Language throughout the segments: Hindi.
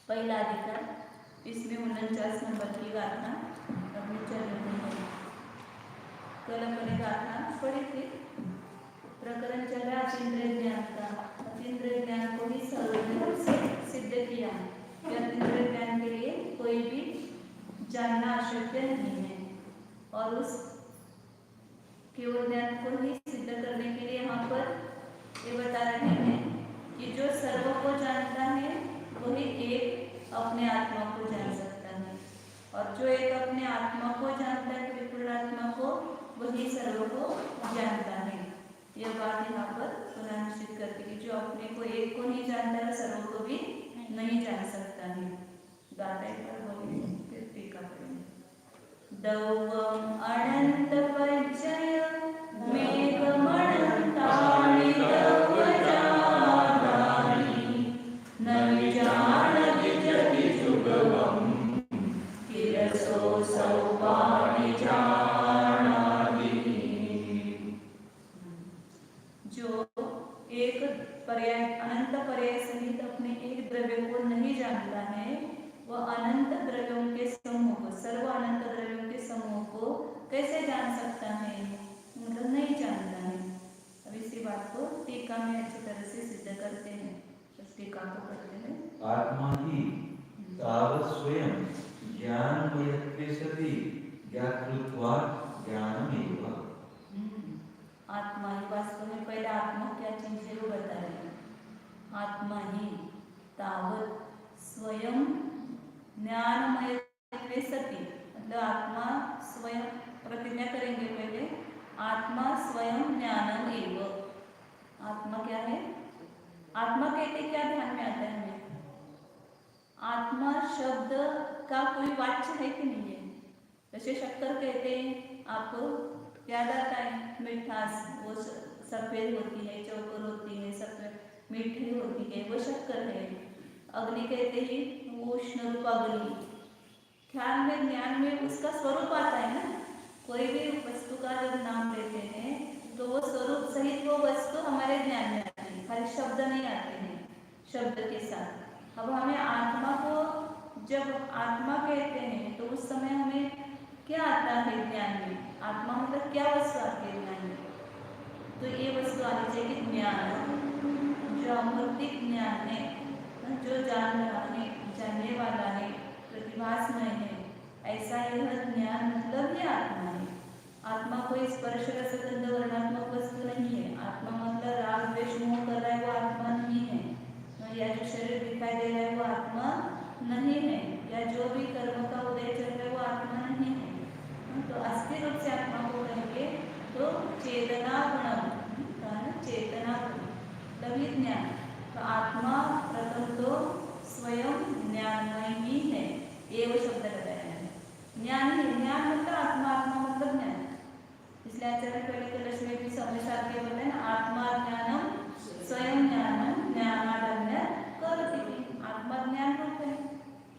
पहिला अधिकार, इसमें 49 नंबर की गाथा अभी चल रही है। कल अपने गाथा पढ़ी थी। प्रकरण चल रहा अतीन्द्रिय ज्ञान का। अतीन्द्रिय ज्ञान को ही सर्वज्ञ रूप से सिद्ध किया कि अतीन्द्रिय ज्ञान के लिए कोई भी जानना अशक्य नहीं है, और उस केवल ज्ञान को ही सिद्ध करने के लिए यहाँ पर ये बता रहे हैं कि जो सर्व को जानता है वही एक अपने आत्मा को जान सकता है, और जो एक अपने आत्मा को जानता है, विपुल आत्मा को, वही सर्व को जानता है। यह बात यहाँ पर पुनः निश्चित करती है कि जो अपने को एक को नहीं जानता है, सर्व को भी नहीं जान सकता है। गाता पर बोलिए, फिर टीका करेंगे। दौवम अनंत परिचय मेघमणंतानि दव जानानि न विजानति जति जुगवम् किरसो सौपानि जानाति। जो एक पर्याय अनंत पर्याय सहित अपने एक द्रव्य को नहीं जानता है, वह अनंत द्रव्यों के समूह को, सर्व अनंत द्रव्यों के समूह को कैसे जान सकता है? मतलब नहीं जानता है। अब इसी बात को टीका में अच्छी तरह से सिद्ध करते हैं। उस टीका को पढ़ते हैं। आत्मा ही तावत् स्वयं ज्ञानमयत्वे सति ज्ञातृत्वा ज्ञानमेव। आत्मा ही, वास्तव में पहले आत्मा क्या चीज है वो बता रहे हैं। आत्मा ही तावत् स्वयं ज्ञानमयत्वे सति, मतलब आत्मा स्वयं, प्रतिज्ञा करेंगे पहले, आत्मा स्वयं ज्ञानम एव। आत्मा क्या है? आत्मा कहते क्या ध्यान में आता है हमें? आत्मा शब्द का कोई वाच्य है कि नहीं है? जैसे शक्कर कहते हैं, आपको याद आता है मिठास, वो सफेद होती है, चौकोर होती है, सफेद मीठी होती है, वो शक्कर है। अग्नि कहते ही वो उष्ण रूप अग्नि। ख्याल में, ज्ञान में उसका स्वरूप आता है ना। कोई भी वस्तु का जब नाम लेते हैं तो वो स्वरूप सहित वो वस्तु हमारे ज्ञान में आती है, खाली शब्द शब्द नहीं आते हैं शब्द के साथ। अब हमें आत्मा को जब आत्मा कहते हैं तो उस समय हमें क्या आता है ज्ञान में? आत्मा मतलब क्या वस्तु आती है ज्ञान में? तो ये वस्तु आनी चाहिए ज्ञान, जो अमूर्तिक ज्ञान है, जो जान रहा है, जानने वाला है, प्रतिभासमय है, ऐसा यह ज्ञान मतलब ही आत्मा है। आत्मा कोई स्पर्श रसगंध वर्णात्मक वस्तु नहीं है। आत्मा मतलब राग द्वेष मोह कर रहा है वो आत्मा नहीं है, या जो शरीर दिखाई दे रहा है वो आत्मा नहीं है, या जो भी कर्म का उदय चल रहा है वो आत्मा नहीं है। तो अस्थिर रूप से आत्मा को कहेंगे तो चेतना गुणम, चेतना तभी ज्ञान। तो आत्मा प्रथम तो स्वयं ज्ञानमय ही है, ये वो शब्द लगाया है। ज्ञान ही ज्ञान मतलब आत्मा, आत्मा मतलब ज्ञान। इसलिए आचार्य पहले कलश में भी समय साथ के बोलते हैं आत्मा ज्ञानम स्वयं ज्ञानम ज्ञानादन्य करोति। आत्मा ज्ञान रूप है,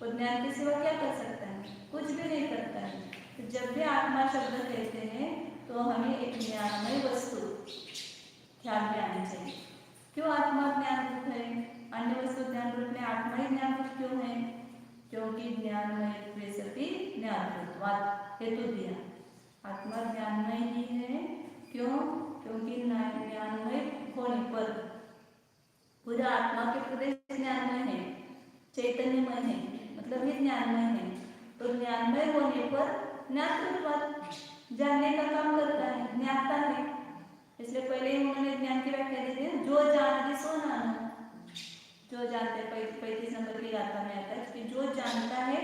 वो ज्ञान के सिवा क्या कर सकता है? कुछ भी नहीं करता है। तो जब भी आत्मा शब्द कहते हैं तो हमें एक ज्ञानमय वस्तु ख्याल में आनी चाहिए। क्यों आत्मा ज्ञान रूप है? अन्य वस्तु ज्ञान रूप में आत्मा ही ज्ञान रूप क्यों है? क्योंकि ज्ञानमय सभी ज्ञानवाद हेतु दिया। आत्मा ज्ञानमय ही है। क्यों? क्योंकि ज्ञानमय होने पर पूरा आत्मा के प्रदेश ज्ञानमय है, चैतन्यमय है, मतलब ही ज्ञानमय है। तो ज्ञानमय होने पर ज्ञातृत्व जानने का काम करता है, ज्ञाता है। इसलिए पहले ही उन्होंने ज्ञान की व्याख्या दी थी, जो जानते सो नाना। जो जानते 35 नंबर की गाथा में आता है कि जो जानता है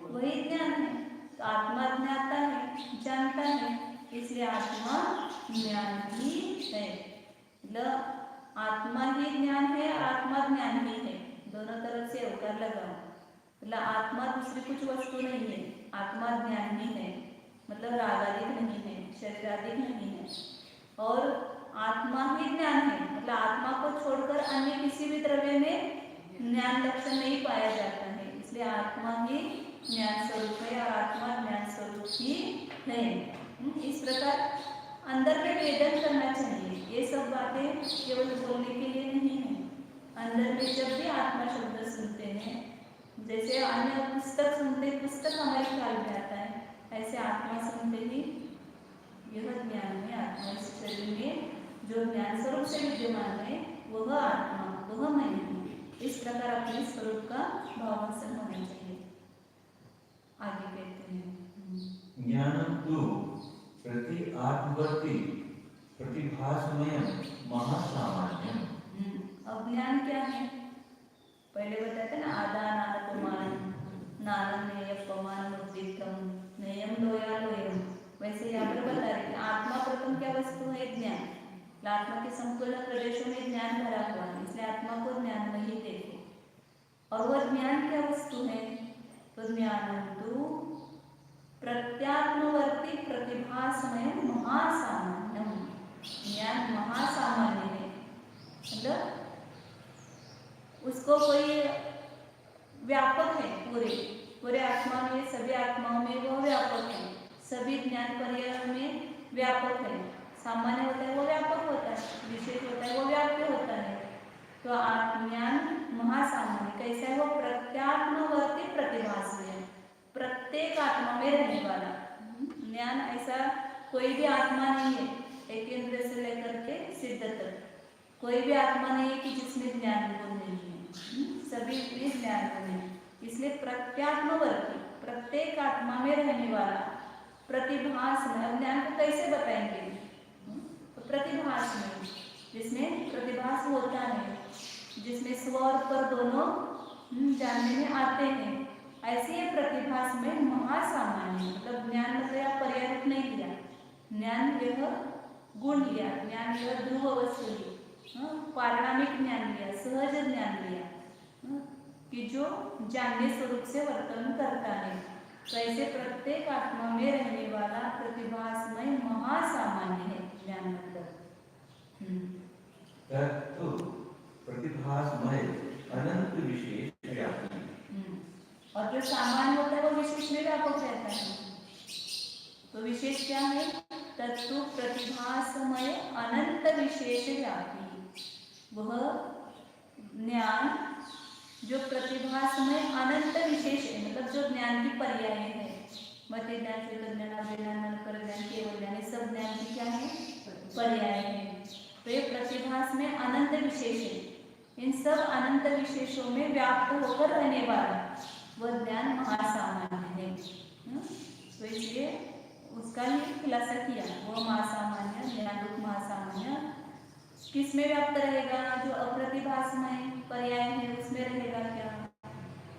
वही ज्ञान है। तो आत्मा ज्ञाता है, जानता है, इसलिए आत्मा ज्ञान ही है। मतलब आत्मा ही ज्ञान है, आत्मा ज्ञान ही है, दोनों तरफ से होकर लगाओ। मतलब आत्मा दूसरी कुछ वस्तु नहीं है, आत्मा ज्ञान ही है। मतलब रागादिक नहीं है, शरीरादिक नहीं है, और आत्मा ही ज्ञान है। मतलब आत्मा को छोड़कर अन्य किसी भी द्रव्य में ज्ञान लक्षण नहीं पाया जाता है। इसलिए आत्मा ही ज्ञान स्वरूप है और आत्मा ज्ञान स्वरूप ही है। इस प्रकार अंदर में वेदन करना चाहिए। ये सब बातें केवल बोलने के लिए नहीं है। अंदर में जब भी आत्मा शब्द सुनते हैं, जैसे अन्य पुस्तक सुनते, पुस्तक हमारे ख्याल में आता है, ऐसे आत्मा सुनते ही यह ज्ञान में आत्मा इस शरीर में जो ज्ञान स्वरूप से विद्यमान है वह आत्मा, वह मैं हूँ। इस प्रकार अपने स्वरूप का भावांतर होना चाहिए। आगे कहते हैं ज्ञानम तु प्रति आत्मवर्ती प्रतिभासमय महासामान्यम। अब ज्ञान क्या है? पहले बताते ना आदान आत्मान नानम नेयपमान मुद्रितम नेयम लोया लोयम। वैसे यहाँ पर बता रहे हैं आत्मा प्रथम क्या वस्तु है? ज्ञान। आत्मा के संपूर्ण प्रदेशों में ज्ञान भरा हुआ है, इसलिए आत्मा को ज्ञान में ही देखो। और वह ज्ञान क्या वस्तु है? तो ज्ञानंतु प्रत्यात्मवर्ती प्रतिभासमय महासामान्यम। ज्ञान महासामान्य है, मतलब उसको कोई व्यापक है, पूरे आत्मा में, सभी आत्माओं में वो व्यापक है, सभी ज्ञान पर्याय में व्यापक है। सामान्य होता है वो व्यापक होता है, विशेष होता है वो व्याप्य होता है। तो ज्ञान महासामान्य कैसा है? वो प्रत्यात्मवर्ती प्रतिभासमय, प्रत्येक आत्मा में रहने वाला ज्ञान। ऐसा कोई भी आत्मा नहीं है, एक इंद्र से लेकर के सिद्ध तक कोई भी आत्मा नहीं है कि जिसमें ज्ञान गुण नहीं है, सभी में ज्ञान गुण है। इसलिए प्रत्यात्मवर्ती, प्रत्येक आत्मा में रहने वाला, प्रतिभासमय। ज्ञान को कैसे बताएंगे? तो प्रतिभासमय, जिसमें प्रतिभास होता है, जिसमें स्व और पर दोनों जानने में आते हैं, ऐसे ही प्रतिभासमय महासामान्य। मतलब ज्ञान मतलब या पर्याय नहीं लिया, ज्ञान यह गुण लिया, ज्ञान यह ध्रुव वस्तु ली, पारिणामिक ज्ञान लिया, सहज ज्ञान लिया कि जो जानने स्वरूप से वर्तन करता है। तो ऐसे प्रत्येक आत्मा में रहने वाला प्रतिभासमय महासामान्य है ज्ञान मतलब। तत्तु प्रतिभासमय अनंत विशेष व्यापी। और जो सामान्य होता है वो विशेष में व्यापक रहता है। तो विशेष क्या है? तत्तु प्रतिभासमय अनंत विशेष व्यापी। वह ज्ञान जो प्रतिभासमय अनंत विशेष है, मतलब जो ज्ञान की पर्याय है, मति ज्ञान, श्रुत ज्ञान, अभिज्ञान, मनकर ज्ञान, केवल ज्ञान, ये सब ज्ञान की क्या है, पर्याय है। तो ये प्रतिभास में अनंत विशेष है। इन सब अनंत विशेषों में व्याप्त होकर रहने वाला वह ज्ञान महासामान्य है। तो इसलिए उसका ही खुलासा किया, वो महासामान्य ज्ञान रूप महासामान्य किस में व्याप्त रहेगा, जो अप्रतिभासमय पर्याय है उसमें रहेगा। क्या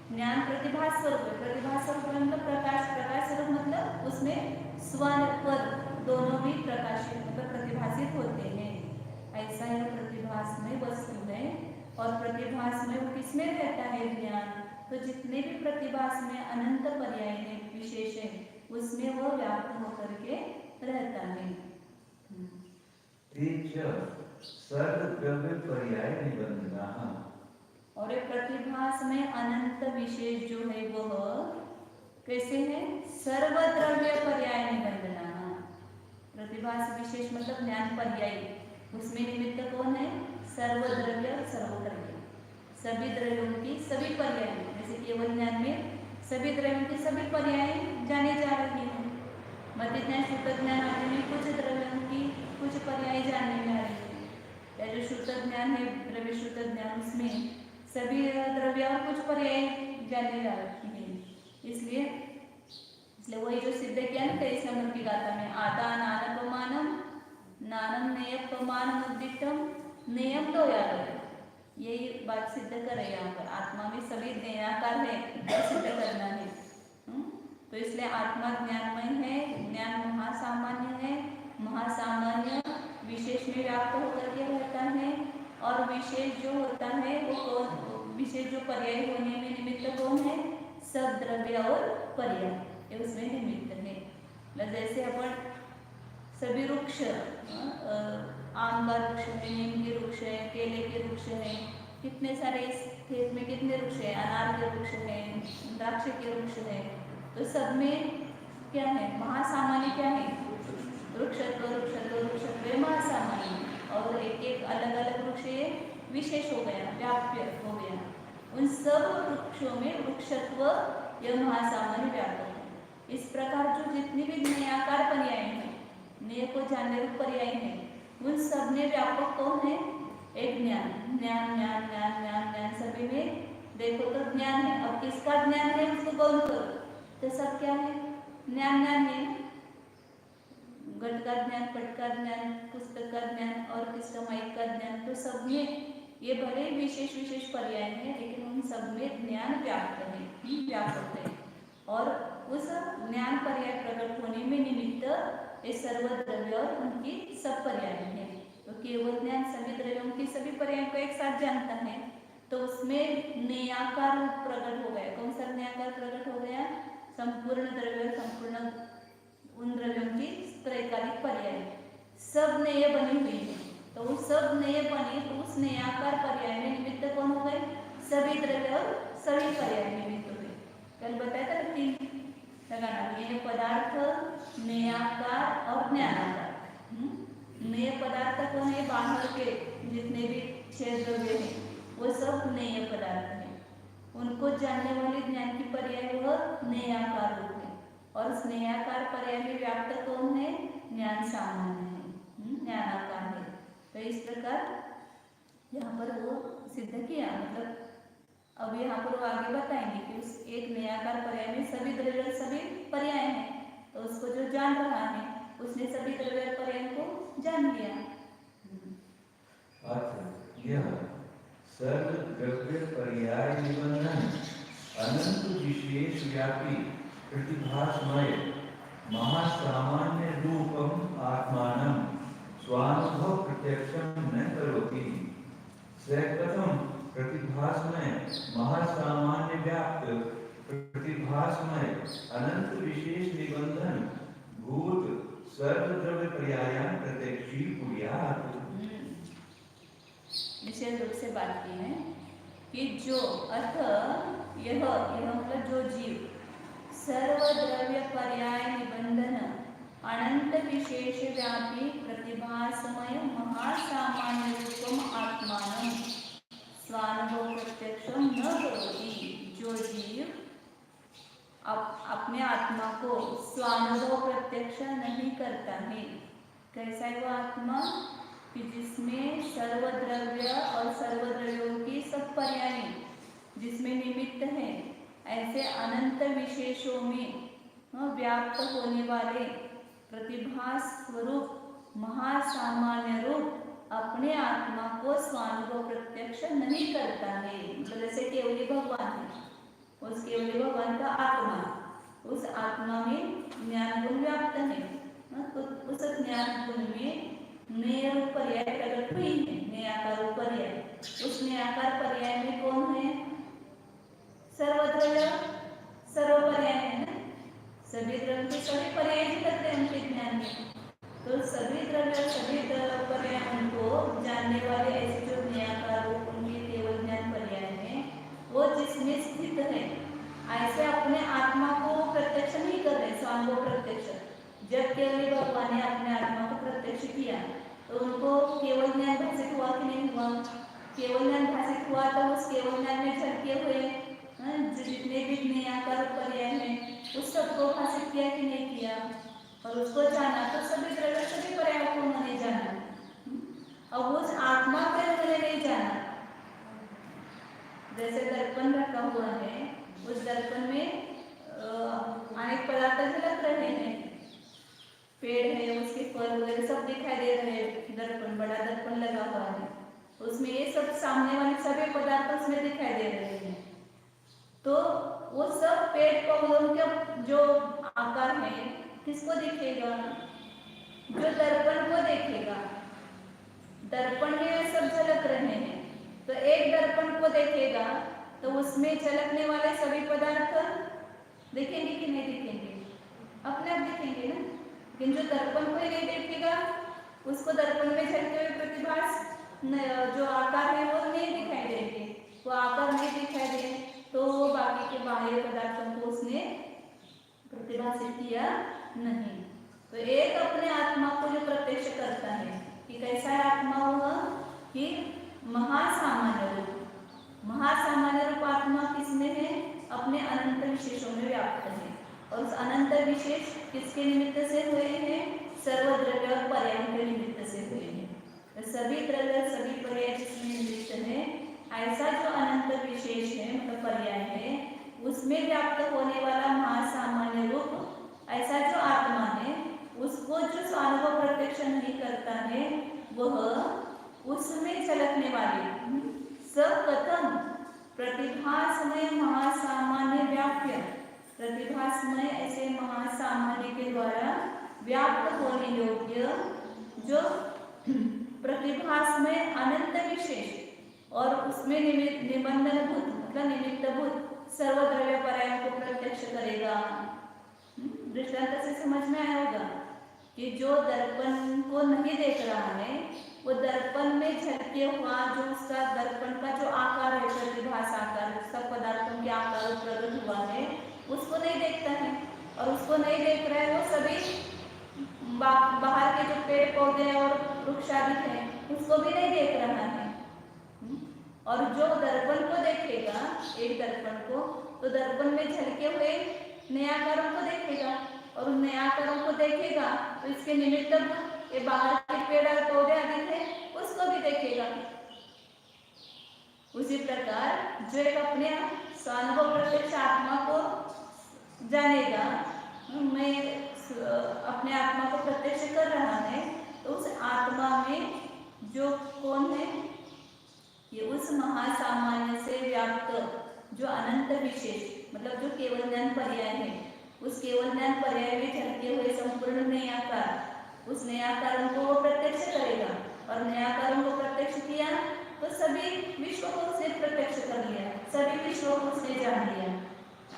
ज्ञान प्रतिभास स्वरूप है, प्रतिभास स्वरूप मतलब प्रकाश, प्रकाश स्वरूप मतलब उसमें स्वन पद दोनों भी प्रकाशित मतलब प्रतिभासित होते हैं। ऐसा यह प्रतिभास में वस्तु है। और प्रतिभास में वो किसमें रहता है ज्ञान, तो जितने भी प्रतिभास में अनंत पर्याय है, विशेष है, उसमें वो व्याप्त होकर के रहता है। सर्वद्रव्य पर्याय निबंधनाः, और ये प्रतिभास में अनंत विशेष जो है वह कैसे है, सर्वद्रव्य पर्याय निबंधनाः। प्रतिभास विशेष मतलब ज्ञान पर्याय, उसमें निमित्त कौन है, सर्वद्रव्य सर्वद्रव्य, सभी द्रव्यों की सभी पर्याय। जैसे केवल ज्ञान में सभी द्रव्यों की सभी पर्याय जाने जा रही हैं, मति ज्ञान, श्रुत ज्ञान आदि में कुछ द्रव्यों की कुछ पर्याय जानने में आ रही है। या जो श्रुत ज्ञान है, द्रव्य श्रुत ज्ञान, उसमें सभी द्रव्य और कुछ पर्याय जाने जा रही है। इसलिए वही जो सिद्ध किया ना 23 नंबर की गाथा में, आदा नानपमानम नानम नेयपमानम उद्दिष्टम नेयम लो याद, यही बात सिद्ध करे यहाँ पर। आत्मा में सभी ज्ञानाकार है, सिद्ध करना है। तो इसलिए आत्मा ज्ञानमय है, ज्ञान महासामान्य है, महासामान्य विशेष में व्याप्त होकर के रहता है। और विशेष जो होता है वो विशेष जो पर्याय होने में निमित्त कौन है, सब द्रव्य और पर्याय ये उसमें निमित्त है। जैसे अपन सभी वृक्ष, आम का वृक्ष है, नीम के वृक्ष है, केले के वृक्ष है, कितने सारे इस खेत में कितने वृक्ष है, अनार के वृक्ष है, द्राक्ष के वृक्ष है। तो सब में क्या है, महासामान्य क्या है, वृक्षत्व वृक्षत्व वृक्षत्व महासामान्य। और एक एक अलग अलग वृक्ष विशेष हो गया, व्याप्य हो गया। उन सब वृक्षों में वृक्षत्व यह महासामान्य व्यापक है। इस प्रकार जो जितनी भी नयाकार पर्याय है, नय को जानने रूप पर्याय है, उन सब में व्यापक कौन है, एक ज्ञान। ज्ञान ज्ञान ज्ञान ज्ञान ज्ञान सभी में देखो तो ज्ञान है। अब किसका ज्ञान है उसको गौर करो, तो सब क्या है, ज्ञान ज्ञान है। घट का ज्ञान, पट का ज्ञान, पुस्तक का ज्ञान और किसका माइक का ज्ञान, तो सब में ये भले विशेष विशेष पर्याय है, लेकिन उन सब में ज्ञान व्याप्त है, व्यापक है। और उस ज्ञान पर्याय प्रकट होने में निमित्त ये सर्वद्रव्य और उनकी सब पर्याय है। तो केवल ज्ञान सभी द्रव्यों की सभी पर्याय को एक साथ जानता है, तो उसमें नेयाकार रूप प्रकट हो गया। कौन सा नेयाकार प्रकट हो गया, संपूर्ण द्रव्य, संपूर्ण उन द्रव्यों की त्रैकालिक पर्याय सब नेय बनी हुई है। तो उस सब नेय बनी, तो उस नेयाकार पर्याय में निमित्त कौन हो गए, सभी द्रव्य और सभी पर्याय निमित्त हुए। कल बताया था 3 लगाना, नेय पदार्थ, नेयाकार और ज्ञानाकार। नेय पदार्थ कौन है, बाहर के जितने भी 6 द्रव्य हैं वो सब नेय पदार्थ है। उनको जानने वाले ज्ञान की पर्याय वह नेयाकार रूप है। और उस नेयाकार पर्याय में व्याप्त कौन है, ज्ञान सामान्य है, ज्ञानाकार है। तो इस प्रकार यहाँ पर वो सिद्ध किया। मतलब अब यहाँ पर वो आगे बताएंगे कि उस एक नेयाकार पर्याय में सभी द्रव्य सभी पर्याय हैं, तो उसको जो जान रहा है उसने सभी द्रव्य पर्याय को जान लिया। यह सर्वद्रव्य पर्याय निबंधन अनंत विशेष व्यापी प्रतिभासमय महासामान्य रूपम आत्मानं स्वानुभव प्रत्यक्षं न करोति। कथम प्रतिभासमय महासामान्य व्याप्त प्रतिभासमय अनंत विशेष निबंधन भूत सर्वद्रव्य पर्यायान प्रत्यक्षी कुर्यात्। विशेष रूप से बात की है कि जो अर्थ यह मतलब जो जीव सर्वद्रव्य पर्याय निबंधन अनंत विशेष व्यापी प्रतिभासमय महासामान्य रूपम आत्मानं स्वानुभव जीव अपने आत्मा को स्वानुभव प्रत्यक्ष नहीं करता है। कैसा है वो आत्मा कि जिसमें सर्वद्रव्य और सर्वद्रव्यों की सब पर्याय जिसमें निमित्त है, ऐसे अनंत विशेषों में व्याप्त होने वाले प्रतिभास स्वरूप महासामान्य रूप अपने आत्मा को स्वानुभव प्रत्यक्ष नहीं करता है। मतलब जैसे केवली भगवान है, उस केवली भगवान का आत्मा, उस आत्मा में ज्ञान गुण व्याप्त है, तो उस ज्ञान गुण में नए रूप पर्याय प्रकट हुई है, नयाकार रूप पर्याय। उस नयाकार पर्याय में कौन है? सर्वद्रव्य सर्व पर्याय है ना, सभी द्रव्य के सभी पर्याय लगते हैं उनके ज्ञान में। तो सभी द्रव्य सभी पर्याय उनको जानने वाले ऐसे जो नयाकार रूप उनके केवल ज्ञान पर्याय है, वो जिसमें स्थित है, ऐसे अपने आत्मा को प्रत्यक्ष नहीं कर रहे, स्वानुभव प्रत्यक्ष। जब केवल भगवान ने अपने आत्मा को प्रत्यक्ष किया तो उनको केवल ज्ञान भाषित हुआ कि नहीं हुआ? केवल ज्ञान भाषित हुआ तो उस केवल ज्ञान में झलके हुए जितने भी नयाकार पर्याय हैं उस सबको भाषित किया कि नहीं किया? और उसको जाना तो सभी द्रव्य सभी पर्याय को उन्होंने जाना। अब उस आत्मा पे उन्होंने नहीं जाना। जैसे दर्पण रखा हुआ है, उस दर्पण में अनेक पदार्थ झलक रहे हैं, पेड़ है, उसके फल वगैरह सब दिखाई दे रहे हैं। दर्पण, बड़ा दर्पण लगा हुआ है, उसमें ये सब सामने वाले सभी पदार्थ उसमें दिखाई दे रहे हैं। तो वो सब पेड़ पौधों के जो आकार है किसको दिखेगा? जो दर्पण को देखेगा। दर्पण में सब झलक रहे हैं, तो एक दर्पण को देखेगा तो उसमें झलकने वाले सभी पदार्थ दिखेंगे कि नहीं दिखेंगे? अपने आप दिखेंगे ना। लेकिन जो दर्पण को ही नहीं देखेगा, उसको दर्पण में झलके हुए प्रतिभास जो आकार है वो नहीं दिखाई देंगे। वो आकार नहीं दिखाई दे तो बाकी के बाह्य पदार्थों को उसने प्रतिभासित किया नहीं। तो एक अपने आत्मा को जो प्रत्यक्ष करता है कि कैसा है आत्मा, हुआ कि महासामान्य रूप। महासामान्य रूप आत्मा किसमें है? अपने अनंत विशेषों में व्याप्त है। और उस अनंत विशेष किसके निमित्त से हुए हैं? सर्वद्रव्य और पर्याय के निमित्त से हुए हैं। तो सभी द्रव्य सभी पर्याय जिसमें निमित्त है, ऐसा जो अनंत विशेष है मतलब पर्याय है, उसमें व्याप्त होने वाला महासामान्य रूप ऐसा जो आत्मा है, उसको जो स्वानुभव प्रत्यक्ष नहीं करता है, वह उसमें झलकने वाले सकथम प्रतिभासमय महासामान्य व्याप्य, प्रतिभासमय ऐसे महासामान्य के द्वारा व्याप्त होने योग्य जो प्रतिभासमय अनंत विशेष और उसमें निबंधनभूत मतलब निमित्तभूत सर्वद्रव्य पर्याय को प्रत्यक्ष करेगा। दृष्टांत से समझ में आया होगा कि जो दर्पण को नहीं देख रहा है, वो दर्पण में झलके हुआ जो उसका दर्पण का जो आकार है, प्रतिभास आकार, सब पदार्थों के आकार प्रकट हुआ है, उसको नहीं देखता है। और उसको नहीं देख रहा है वो सभी बाहर के जो पेड़ पौधे और वृक्ष आदि हैं उसको भी नहीं देख रहा है। और जो दर्पण को देखेगा, एक दर्पण को, तो दर्पण में झलके हुए नयाकारों को देखेगा। और उन नयाकारों को देखेगा तो इसके निमित्त ये बाहर के पेड़ और पौधे आदि थे उसको भी देखेगा। उसी प्रकार जो एक अपने स्वानुभव प्रत्यक्ष आत्मा को जानेगा, मैं अपने आत्मा को प्रत्यक्ष कर रहा है, तो उस आत्मा में जो कौन है, ये उस महासामान्य से व्याप्त जो अनंत विशेष मतलब जो केवल ज्ञान पर्याय है, उस केवल ज्ञान पर्याय में झलके हुए संपूर्ण नयाकार, उस नयाकारों को वो प्रत्यक्ष करेगा। और नयाकारों को प्रत्यक्ष किया तो सभी विश्व को उसने प्रत्यक्ष कर लिया, सभी विश्व को उसने जान लिया,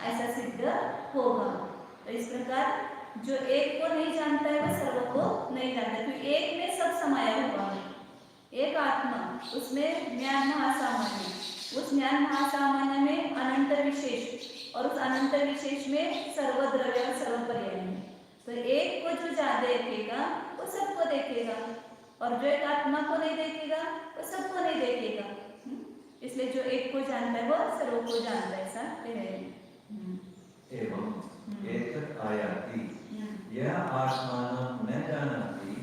ऐसा सिद्ध होगा। तो इस प्रकार जो एक को नहीं जानता है वह सर्व को नहीं जानता, क्योंकि एक में सब समाया हुआ है। एक आत्मा, उसमें ज्ञान महासामान्य, उस ज्ञान महासामान्य में अनंत विशेष और उस अनंत विशेष में सर्वद्रव्य और सर्वपर्याय है। तो एक को जो देखेगा वो सबको देखेगा, और जो एक आत्मा को नहीं देखेगा वो सबको नहीं देखेगा। इसलिए जो एक को जानता है वो सर्व को जानता है, ऐसा कह रहे हैं। एवं एतत् आयाति यह आत्मानं न जानाति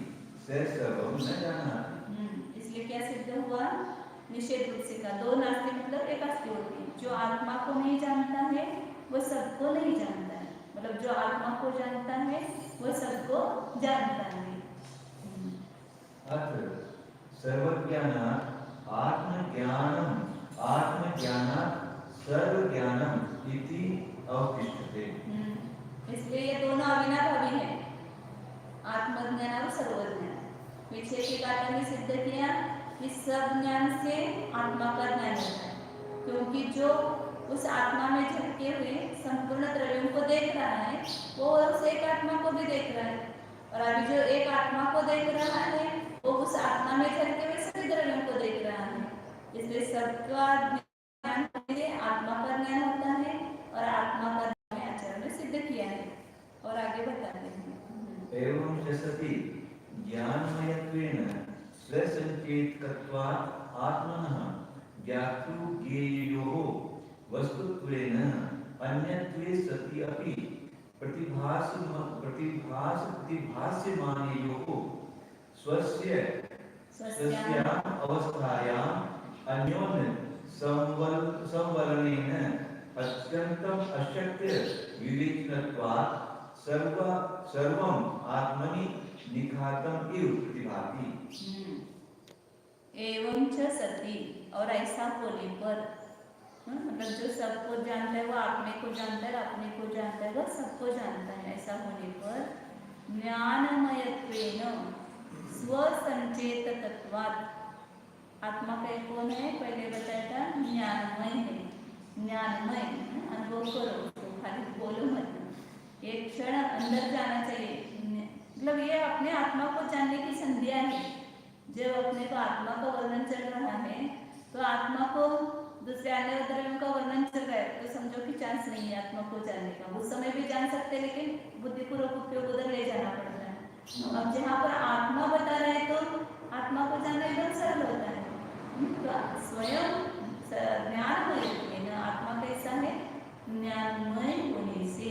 स सर्वं न जानाति। इसलिए क्या सिद्ध हुआ? निषेध रूप से का दो नास्ति मतलब एक आस्ति होती है। जो आत्मा को नहीं जानता है वो सबको नहीं जानता है, मतलब जो आत्मा को जानता है वो सबको जानता है। अत्र सर्वज्ञानात् आत्मज्ञानात् सर्वज्ञानम् इति अवतिष्ठते। इसलिए ये दोनों अविनाभावी हैं, आत्मज्ञान और सर्वज्ञान। पीछे के काटा में सिद्ध किया कि सब ज्ञान से आत्मा का ज्ञान होता है, क्योंकि जो उस आत्मा में झलके हुए संपूर्ण द्रव्यों को देख रहा है वो उस एक आत्मा को भी देख रहा है, और अभी जो एक आत्मा को देख रहा है वो उस आत्मा में झलके हुए सभी द्रव्यों को देख रहा है। इसलिए सबका ज्ञान आत्मा का ज्ञान होता है और आत्मा का ज्ञान आचरण में सिद्ध किया है। और आगे बताते हैं। एवं च सति ज्ञानमयत्वेन स्वसंचेतकत्वात् आत्मनः ज्ञातृज्ञेयोः वस्तुत्वेन अन्यत्वे सति अपि प्रतिभासमानयोः स्वस्याम् अवस्थायाम् अन्योन्य संवरणेन अत्यन्तम् अशक्य विवेचनत्वात् सर्वम् आत्मनि निखातम् इव प्रतिभाति। एवं च सति, और ऐसा होने पर, मतलब जो सबको जानता है वो अपने को जानता है, अपने को जानता है वो सबको जानता है। ऐसा होने पर ज्ञानमयत्वेन स्वसंचेतकत्वात्, आत्मा का एक कौन है? पहले बताया था ज्ञानमय है। ज्ञानमय अनुभव करो उसको, खाली बोलो मत। एक क्षण अंदर जाना चाहिए, मतलब ये अपने आत्मा को जानने की संध्या है। जब अपने को आत्मा का वर्णन चल रहा है तो आत्मा को दूसरे अन्य द्रव्यों का वर्णन चल रहा है तो समझो कि चांस नहीं है आत्मा को जानने का। उस समय भी जान सकते हैं लेकिन बुद्धिपूर्वक उपयोग उधर ले जाना पड़ता है। अब जहाँ पर आत्मा बता रहे हैं तो आत्मा को जानना एकदम सरल होता है। तो स्वयं ज्ञानमय, आत्मा कैसा है? ज्ञानमय होने से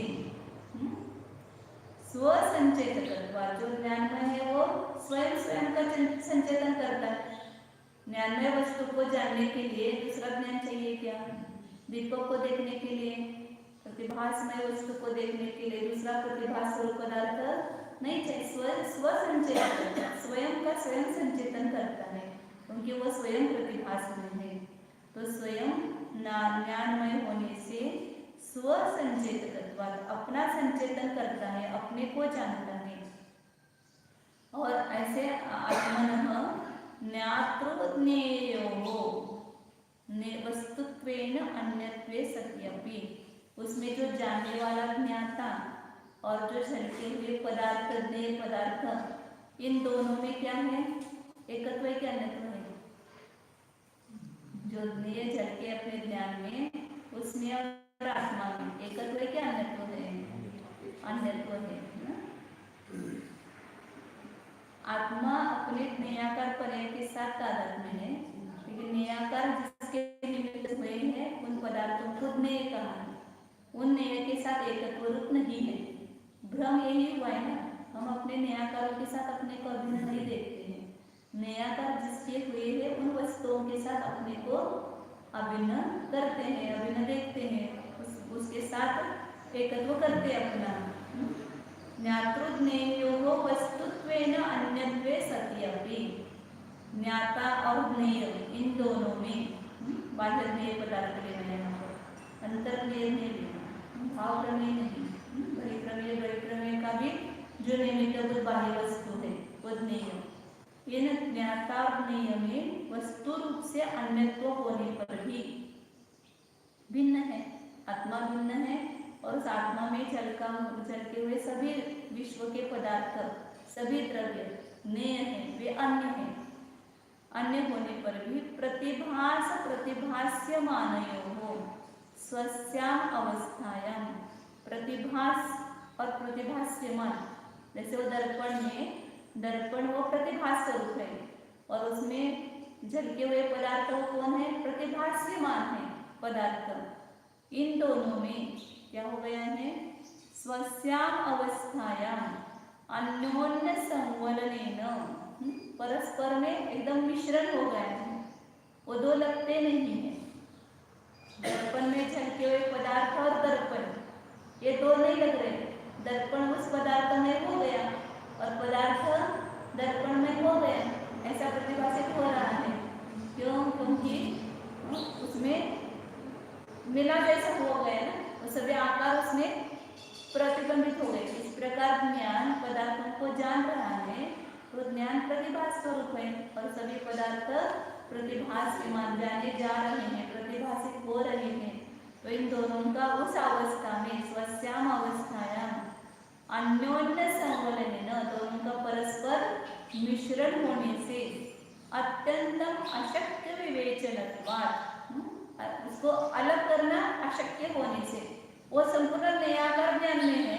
स्वसंचेतकत्वात्, जो ज्ञानमय है वो स्वयं का संचेतन करता है। ज्ञानमय वस्तु को जानने के लिए दूसरा ज्ञान चाहिए क्या? दीपक को देखने के लिए, प्रतिभासमय वस्तु को देखने के लिए दूसरा प्रतिभास स्वरूप पदार्थ नहीं चाहिए। स्वसंचेतन, स्वयं का स्वयं संचेतन करता है क्योंकि वो स्वयं प्रतिभासमय है। तो स्वयं ज्ञानमय होने से स्वसंचेतकत्वात्, अपना संचेतन करता है, अपने को जानता है। और ऐसे आत्मनः ज्ञातृज्ञेयोः वस्तुत्वेन अन्यत्वे सत्यपि, उसमें जो जानने वाला ज्ञाता और जो झलके हुए पदार्थ, ज्ञेय पदार्थ, इन दोनों में क्या है? एकत्व है कि अन्यत्व है? जो ज्ञेय झलके अपने ज्ञान में, उसमें और आत्मा में एकत्व है कि अन्यत्व है? अन्यत्व है। आत्मा अपने ज्ञेयाकार पर्याय के साथ तादात्म्य है, लेकिन ज्ञेयाकार जिसके निमित्त हुए हैं उन पदार्थों को ज्ञेय कहा है, उन ज्ञेय के साथ एकत्व रूप नहीं है। भ्रम यही हुआ है ना, हम अपने ज्ञेयाकारों के साथ अपने को अभिन्न नहीं देखते हैं। ज्ञेयाकार जिसके हुए हैं उन वस्तुओं के साथ अपने को अभिन्न करते हैं, अभिन्न देखते हैं, उसके साथ एकत्व करते हैं अपना। ज्ञातृज्ञेयोः वस्तुत्वेन अन्यत्वे सत्यपि, ज्ञाता और ज्ञेय इन दोनों में बाह्य ज्ञेय पदार्थ लेना है, अंतर ज्ञेय नहीं लेना, भाव प्रमेय नहीं। बहिप्रमेय का भी जो निमित्त बाह्य वस्तु है वो ज्ञेय। इन ज्ञाता और ज्ञेय में वस्तु रूप से अन्यत्व होने पर भी भिन्न है, आत्मा भिन्न है और उस आत्मा में झलके हुए सभी विश्व के पदार्थ, सभी द्रव्य ज्ञेय है, वे अन्य है। अन्य होने पर भी प्रतिभास्यमानयोः स्वस्याम् अवस्थायां, प्रतिभास और प्रतिभास्यमान, जैसे वो दर्पण में, दर्पण वो प्रतिभास स्वरूप है और उसमें झलके हुए पदार्थ वो कौन है? प्रतिभासमान है पदार्थ। इन दोनों में क्या हो गया है? स्वस्याम अवस्थायाम अन्योन्य संवलनेन, परस्पर में एकदम मिश्रण हो गया है, वो दो लगते नहीं है। दर्पण में झलके हुए पदार्थ और दर्पण ये दो नहीं लग रहे। दर्पण उस पदार्थ में हो गया और पदार्थ दर्पण में हो गया, ऐसा प्रतिभासित हो रहा है। क्यों? क्योंकि उसमें मिला जैसा हो गया ना, वो सभी आकार उसमें प्रतिबिंबित हो गए। इस प्रकार ज्ञान पदार्थों को जान रहा है तो ज्ञान प्रतिभास स्वरूप है और सभी पदार्थ प्रतिभासमान जाने जा रहे हैं, प्रतिभासित हो रहे हैं। तो इन दोनों का उस अवस्था में स्वस्याम अवस्थायाम अन्योन्य संवलनेन, दोनों का परस्पर मिश्रण होने से अत्यंतम अशक्य विवेचनत्वात्, उसको अलग करना अशक्य होने से, वो संपूर्ण नयाकार ज्ञान में है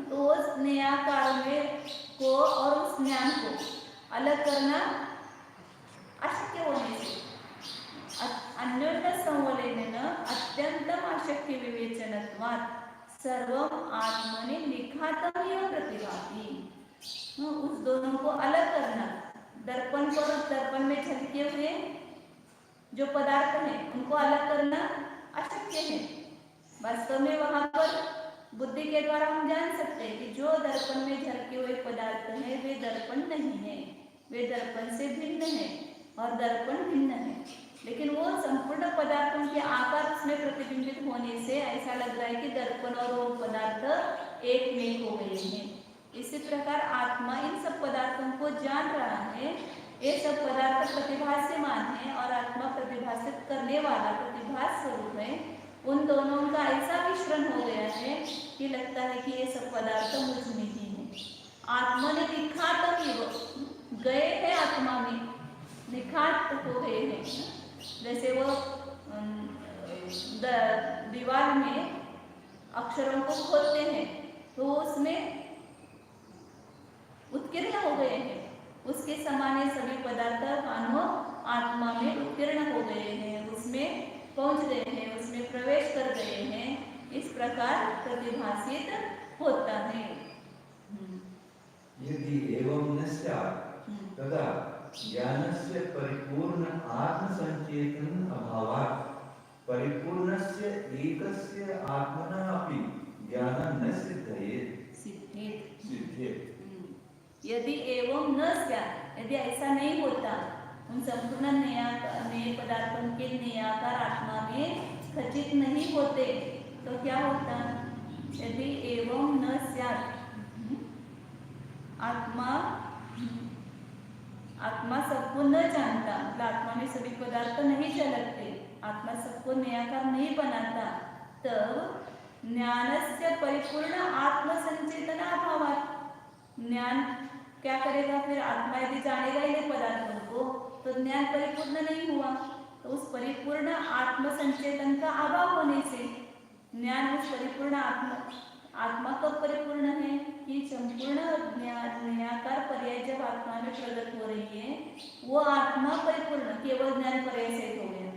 तो उस नयाकार में को और उस ज्ञान को अलग करना अशक्य होने से अन्योन्य संवलनेन अत्यंतम अशक्य विवेचनत्वात् सर्वम आत्मनि निखातमिव प्रतिभाति। उस दोनों को अलग करना, दर्पण को दर्पण में झलके हुए जो पदार्थ हैं उनको अलग करना अशक्य है। वास्तव में वहां पर बुद्धि के द्वारा हम जान सकते हैं कि जो दर्पण में झलके हुए पदार्थ हैं वे दर्पण नहीं है, वे दर्पण से भिन्न है और दर्पण भिन्न है। लेकिन वो संपूर्ण पदार्थों के आकार उसमें प्रतिबिंबित होने से ऐसा लग रहा है कि दर्पण और वो पदार्थ एक में हो गए हैं। इसी प्रकार आत्मा इन सब पदार्थों को जान रहा है, ये सब पदार्थ प्रतिभासमान है और आत्मा प्रतिभासित करने वाला प्रतिभास स्वरूप है। उन दोनों का ऐसा मिश्रण हो गया है कि लगता है कि ये सब पदार्थ मुझ में ही है। आत्मा ने निखात गए हैं, आत्मा में निखात हो गए हैं। जैसे वो दीवार में अक्षरों को खोदते हैं तो उसमें उत्कीर्ण हो गए हैं, उसके समान सभी पदार्थ मानो आत्मा में उत्कीर्ण हो गए हैं, उसमें पहुंच गए हैं, उसमें प्रवेश कर गए हैं। इस प्रकार प्रतिभासित होता है। यदि एवं न स्यात् तदा ज्ञानस्य परिपूर्ण आत्मसंचेतन अभावात् परिपूर्णस्य एकस्य आत्मना अपि ज्ञानं न सिद्धेत्। यदि एवं न स्यात्, यदि ऐसा नहीं होता, उन संपूर्ण नए पदार्थों के नयाकार आत्मा में खचित नहीं होते तो क्या होता? यदि एवं न स्यात्, आत्मा सबको न जानता, मतलब आत्मा में सभी पदार्थ नहीं झलकते, आत्मा सबको नयाकार नहीं बनाता, तब ज्ञानस्य परिपूर्ण आत्मसंचेतन अभावात्, ज्ञान क्या करेगा फिर? आत्मा यदि जानेगा ही नहीं पदार्थों को तो ज्ञान परिपूर्ण नहीं हुआ। तो उस परिपूर्ण आत्मसंचेतन का अभाव होने से ज्ञान उस परिपूर्ण आत्मा कब परिपूर्ण है कि संपूर्ण ज्ञानाकार पर्याय जब आत्मा में प्रकट हो रही है वो आत्मा परिपूर्ण केवल ज्ञान पर्याय से हो गया।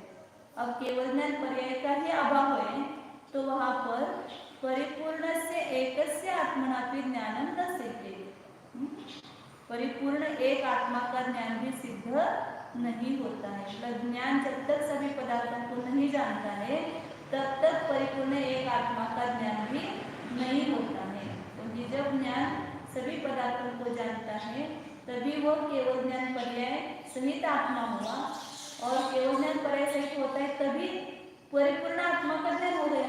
अब केवल ज्ञान पर्याय का ही अभाव है तो वहां पर परिपूर्ण से एकस्य आत्मनापि ज्ञानम न सिद्धेत्, परिपूर्ण एक आत्मा का ज्ञान भी सिद्ध नहीं होता है। मतलब ज्ञान जब तक सभी पदार्थों को नहीं जानता है तब तक परिपूर्ण एक आत्मा का ज्ञान भी नहीं होता है। क्योंकि जब ज्ञान सभी पदार्थों को जानता है तभी वो केवल ज्ञान पर्याय सहित आत्मा हुआ और केवल ज्ञान पर्याय सहित होता है तभी परिपूर्ण आत्मा का ज्ञान हो गया।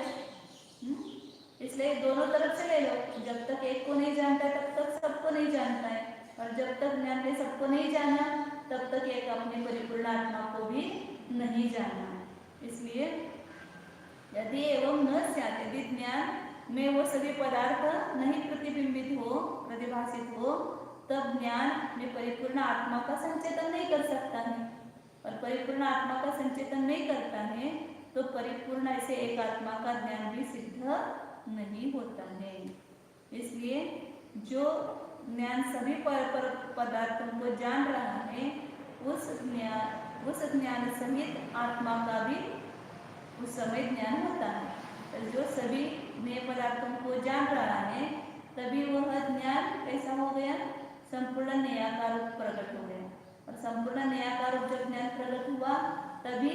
इसलिए दोनों तरफ से ले लो, जब तक एक को नहीं जानता तब तक सबको नहीं जानता है और जब तक ज्ञान ने सबको नहीं जाना तब तक एक अपने परिपूर्ण आत्मा को भी नहीं जाना। इसलिए यदि एवं न स्यात्, यदि ज्ञान में वो सभी पदार्थ नहीं प्रतिबिंबित हो, प्रतिभासित हो, तब ज्ञान में परिपूर्ण आत्मा का संचेतन नहीं कर सकता है और परिपूर्ण आत्मा का संचेतन नहीं करता है तो परिपूर्ण ऐसे एक आत्मा का ज्ञान भी सिद्ध नहीं होता है। इसलिए जो ज्ञान सभी पदार्थों को जान रहा है उस ज्ञान सहित आत्मा का भी उस समय ज्ञान होता है। तो जो सभी नए पदार्थों को जान रहा है, तभी वह ज्ञान कैसा हो गया, संपूर्ण नयाकार रूप प्रकट हो गया। और संपूर्ण नयाकार रूप जब ज्ञान प्रकट हुआ, तभी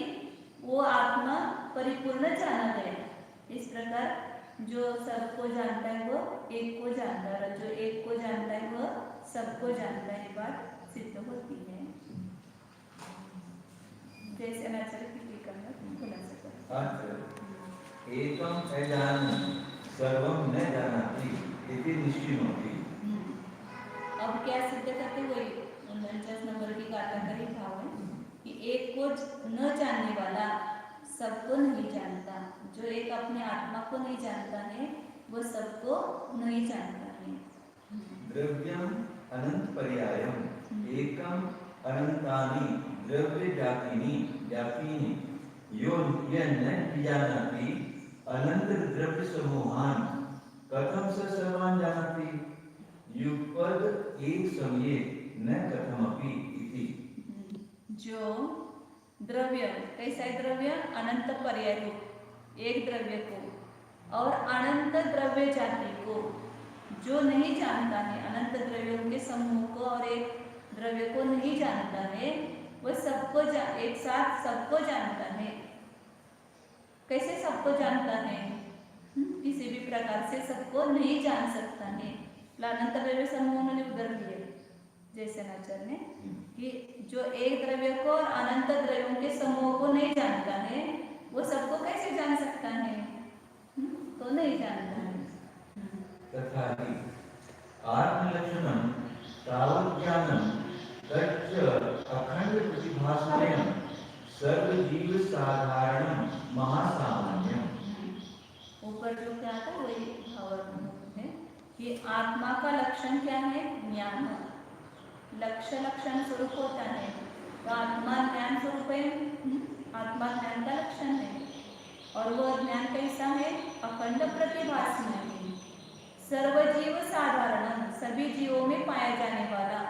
वो आत्मा परिपूर्ण जाना गया। इस प्रकार जो सबको जानता है वो एक को जानता है, और जो एक को जानता है वह सबको जानता है, बात सिद्ध होती है। जैसे अनाचार्य की टीका में खुलासा करें। एकम अजानन् सर्वं न जानाति इति निश्चिनोति। अब क्या सिद्ध करते, वही 49 नंबर की गाथा का ही भाव है कि एक को न जानने वाला सबको नहीं जानता। जो एक अपने आत्मा को नहीं जानता है, वो सबको नहीं जानता है। द्रव्यम अनंत पर्यायम एकम अनंतानि द्रव्य जातीनि यो न जानाति अनंत द्रव्य समूहान कथम स सर्वान् जानाति युगपद एक समये न कथमपि इति। जो द्रव्य कैसा है, द्रव्य अनंत पर्याय रूप एक द्रव्य को और अनंत द्रव्य जाति को जो नहीं जानता है, अनंत द्रव्यों के समूह को और एक द्रव्य को नहीं जानता है, वह सबको एक साथ सबको जानता है। कैसे सबको जानता है? किसी भी प्रकार से सबको नहीं जान सकता है। अनंत द्रव्य समूह उन्होंने उधर दिए जैसे आचार्य ने कि जो एक द्रव्य को और अनंत द्रव्यों के समूह को नहीं जानता है, वो सबको कैसे जान सकता है? तो नहीं जानता है। तथा हि आत्मलक्षणं तावत् ज्ञानं तच्च अखंड प्रतिभासमयं सर्वजीव साधारणं महासामान्यम्। ऊपर जो क्या था वही भावार्थ है कि आत्मा का लक्षण क्या है? ज्ञान। लक्षण स्वरूप होता है, तो आत्मा ज्ञान स्वरूप है। आत्मा ज्ञान का लक्षण है, और वह ज्ञान कैसा है? अखंड प्रतिभासमय है, सर्वजीव साधारण, सभी जीवों में पाया जाने वाला,